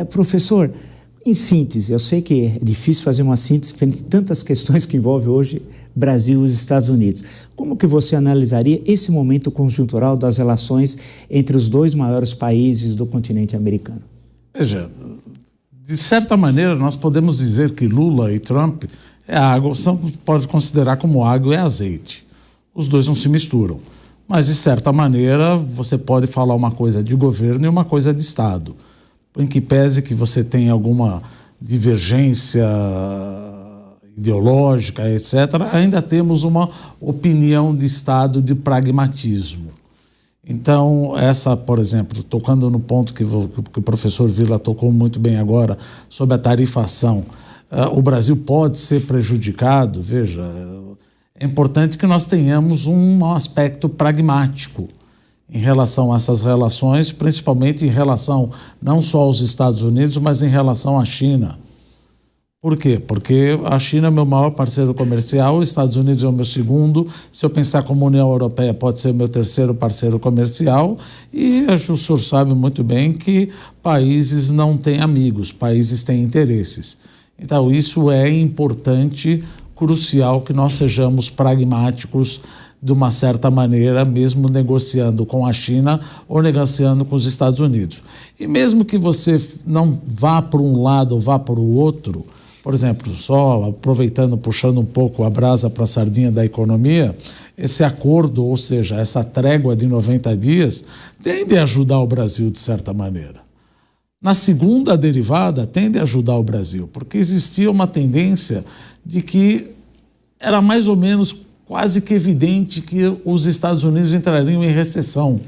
Professor, em síntese, eu sei que é difícil fazer uma síntese frente a tantas questões que envolvem hoje Brasil e os Estados Unidos. Como que você analisaria esse momento conjuntural das relações entre os dois maiores países do continente americano? Veja, de certa maneira nós podemos dizer que Lula e Trump pode considerar como água e azeite. Os dois não se misturam. Mas, de certa maneira, você pode falar uma coisa de governo e uma coisa de Estado. Em que pese que você tenha alguma divergência ideológica, etc., ainda temos uma opinião de Estado de pragmatismo. Então, por exemplo, tocando no ponto que o professor Vila tocou muito bem agora, sobre a tarifação, o Brasil pode ser prejudicado. Veja, é importante que nós tenhamos um aspecto pragmático em relação a essas relações, principalmente em relação não só aos Estados Unidos, mas em relação à China. Por quê? Porque a China é meu maior parceiro comercial, os Estados Unidos é o meu segundo, se eu pensar como União Europeia pode ser meu terceiro parceiro comercial, e o senhor sabe muito bem que países não têm amigos, países têm interesses. Então isso é importante, crucial que nós sejamos pragmáticos de uma certa maneira, mesmo negociando com a China ou negociando com os Estados Unidos. E mesmo que você não vá para um lado ou vá para o outro, por exemplo, só aproveitando, puxando um pouco a brasa para a sardinha da economia, esse acordo, ou seja, essa trégua de 90 dias, tende a ajudar o Brasil de certa maneira. Na segunda derivada, tende a ajudar o Brasil, porque existia uma tendência de que era mais ou menos quase que evidente que os Estados Unidos entrariam em recessão.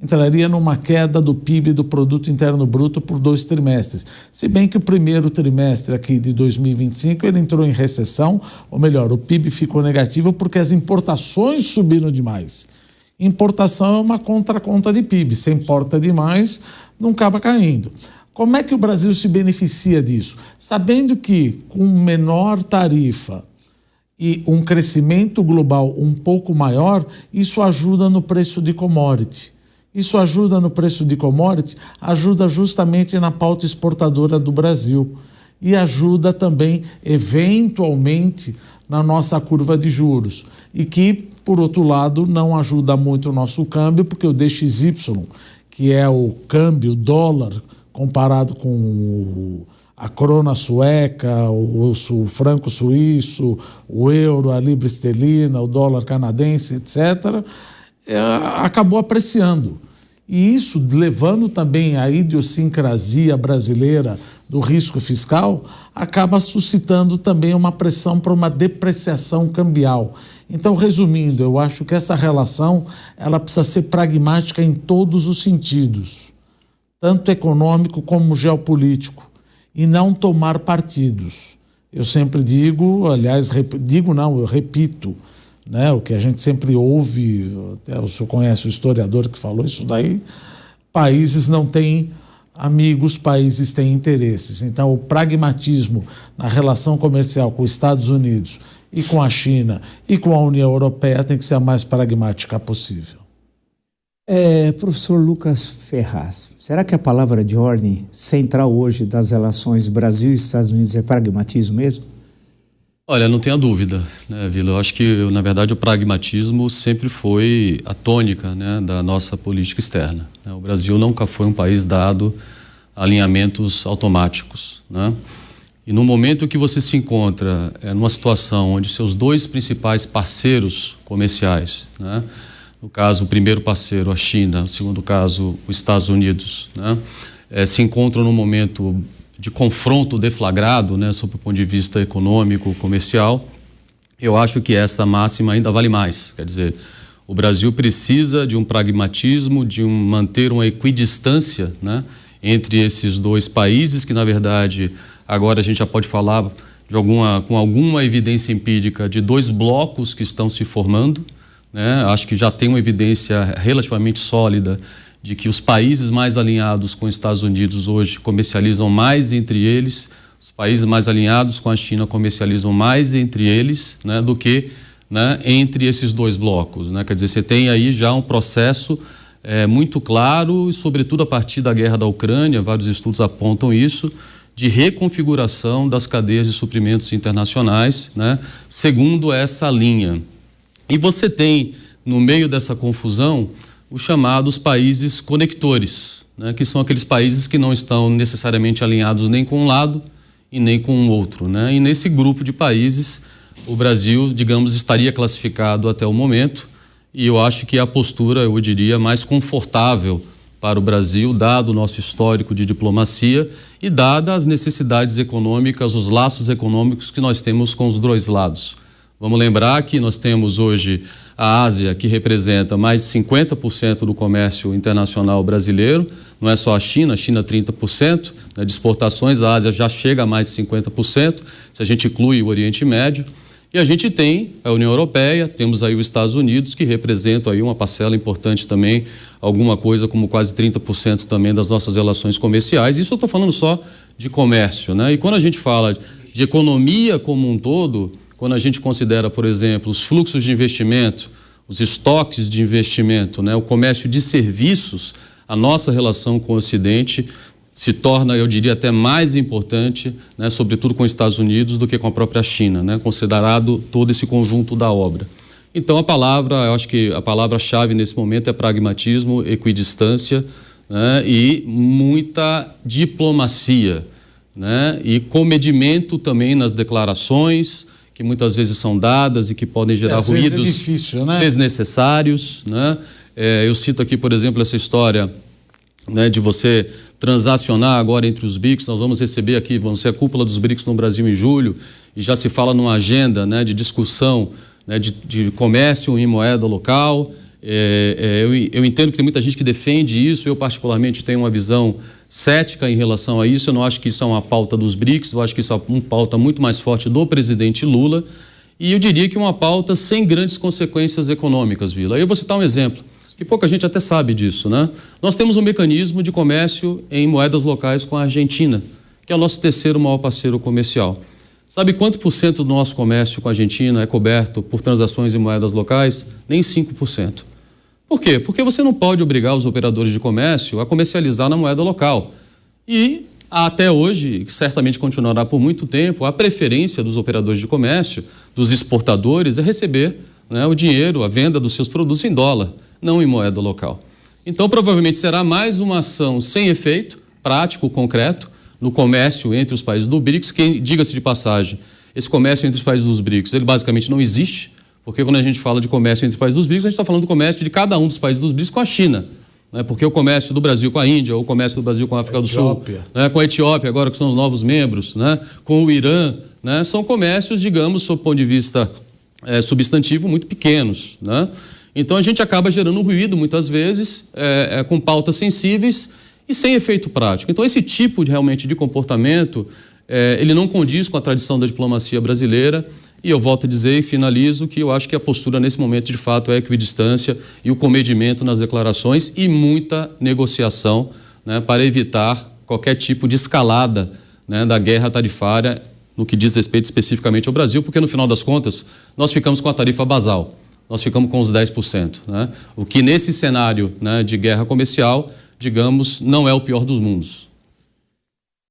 Entraria numa queda do PIB, do Produto Interno Bruto, por 2 trimestres. Se bem que o primeiro trimestre aqui de 2025 ele entrou em recessão, ou melhor, o PIB ficou negativo porque as importações subiram demais. Importação é uma contraconta de PIB. Se importa demais, não acaba caindo. Como é que o Brasil se beneficia disso? Sabendo que com menor tarifa e um crescimento global um pouco maior, isso ajuda no preço de commodity. Isso ajuda no preço de commodity, ajuda justamente na pauta exportadora do Brasil e ajuda também, eventualmente, na nossa curva de juros. E que, por outro lado, não ajuda muito o nosso câmbio, porque o DXY, que é o câmbio dólar comparado com a crona sueca, o franco suíço, o euro, a libra esterlina, o dólar canadense, etc., acabou apreciando. E isso, levando também a idiosincrasia brasileira do risco fiscal, acaba suscitando também uma pressão para uma depreciação cambial. Então, resumindo, eu acho que essa relação ela precisa ser pragmática em todos os sentidos, tanto econômico como geopolítico, e não tomar partidos. Eu sempre digo, aliás, eu repito, né, o que a gente sempre ouve, até o senhor conhece o historiador que falou isso daí, países não têm amigos, países têm interesses. Então, o pragmatismo na relação comercial com os Estados Unidos e com a China e com a União Europeia tem que ser a mais pragmática possível. Professor Lucas Ferraz, será que a palavra de ordem central hoje das relações Brasil e Estados Unidos é pragmatismo mesmo? Olha, não tenha dúvida, né, Vila? Eu acho que, na verdade, o pragmatismo sempre foi a tônica, né, da nossa política externa. O Brasil nunca foi um país dado a alinhamentos automáticos, né? E no momento que você se encontra numa situação onde seus 2 principais parceiros comerciais, né, no caso, o primeiro parceiro, a China, no segundo caso, os Estados Unidos, né, se encontram num momento de confronto deflagrado, né, sob o ponto de vista econômico, comercial, eu acho que essa máxima ainda vale mais. Quer dizer, o Brasil precisa de um pragmatismo, manter uma equidistância, né, entre esses 2 países, que na verdade agora a gente já pode falar com alguma evidência empírica de 2 blocos que estão se formando, né? Acho que já tem uma evidência relativamente sólida de que os países mais alinhados com os Estados Unidos hoje comercializam mais entre eles, os países mais alinhados com a China comercializam mais entre eles, né, do que, né, entre esses 2 blocos, né? Quer dizer, você tem aí já um processo muito claro, e sobretudo a partir da guerra da Ucrânia, vários estudos apontam isso, de reconfiguração das cadeias de suprimentos internacionais, né, segundo essa linha. E você tem, no meio dessa confusão, os chamados países conectores, né, que são aqueles países que não estão necessariamente alinhados nem com um lado e nem com o outro, né? E nesse grupo de países, o Brasil, digamos, estaria classificado até o momento, e eu acho que a postura, eu diria, mais confortável para o Brasil, dado o nosso histórico de diplomacia e dadas as necessidades econômicas, os laços econômicos que nós temos com os dois lados. Vamos lembrar que nós temos hoje a Ásia, que representa mais de 50% do comércio internacional brasileiro, não é só a China 30%, né, de exportações, a Ásia já chega a mais de 50%, se a gente inclui o Oriente Médio. E a gente tem a União Europeia, temos aí os Estados Unidos, que representam aí uma parcela importante também, alguma coisa como quase 30% também das nossas relações comerciais. Isso eu estou falando só de comércio, né? E quando a gente fala de economia como um todo, quando a gente considera, por exemplo, os fluxos de investimento, os estoques de investimento, né, o comércio de serviços, a nossa relação com o Ocidente se torna, eu diria, até mais importante, né, sobretudo com os Estados Unidos, do que com a própria China, né, considerado todo esse conjunto da obra. Então, eu acho que a palavra-chave nesse momento é pragmatismo, equidistância, né, e muita diplomacia, né, e comedimento também nas declarações, que muitas vezes são dadas e que podem gerar ruídos difícil, né? desnecessários, né? Eu cito aqui, por exemplo, essa história, né, de você transacionar agora entre os BRICS. Nós vamos receber aqui, vamos ser a cúpula dos BRICS no Brasil em julho, e já se fala numa agenda, né, de discussão, né, de comércio em moeda local. Eu entendo que tem muita gente que defende isso, eu particularmente tenho uma visão cética em relação a isso. Eu não acho que isso é uma pauta dos BRICS, eu acho que isso é uma pauta muito mais forte do presidente Lula, e eu diria que uma pauta sem grandes consequências econômicas, Vila. Eu vou citar um exemplo, que pouca gente até sabe disso, né? Nós temos um mecanismo de comércio em moedas locais com a Argentina, que é o nosso terceiro maior parceiro comercial. Sabe quanto por cento do nosso comércio com a Argentina é coberto por transações em moedas locais? Nem 5%. Por quê? Porque você não pode obrigar os operadores de comércio a comercializar na moeda local. E até hoje, que certamente continuará por muito tempo, a preferência dos operadores de comércio, dos exportadores, é receber, né, o dinheiro, a venda dos seus produtos em dólar, não em moeda local. Então, provavelmente será mais uma ação sem efeito, prático, concreto, no comércio entre os países do BRICS, que, diga-se de passagem, esse comércio entre os países dos BRICS, ele basicamente não existe, porque quando a gente fala de comércio entre os países dos BRICS, a gente está falando do comércio de cada um dos países dos BRICS com a China, né? Porque o comércio do Brasil com a Índia, ou o comércio do Brasil com a África do Sul, né? Com a Etiópia, agora que são os novos membros, né? Com o Irã, né? São comércios, digamos, sob o ponto de vista substantivo, muito pequenos, né? Então a gente acaba gerando ruído, muitas vezes, com pautas sensíveis e sem efeito prático. Então esse tipo realmente de comportamento, ele não condiz com a tradição da diplomacia brasileira. E eu volto a dizer e finalizo que eu acho que a postura nesse momento de fato é a equidistância e o comedimento nas declarações e muita negociação, né, para evitar qualquer tipo de escalada, né, da guerra tarifária no que diz respeito especificamente ao Brasil, porque no final das contas nós ficamos com a tarifa basal, nós ficamos com os 10%, né, o que nesse cenário, né, de guerra comercial, digamos, não é o pior dos mundos.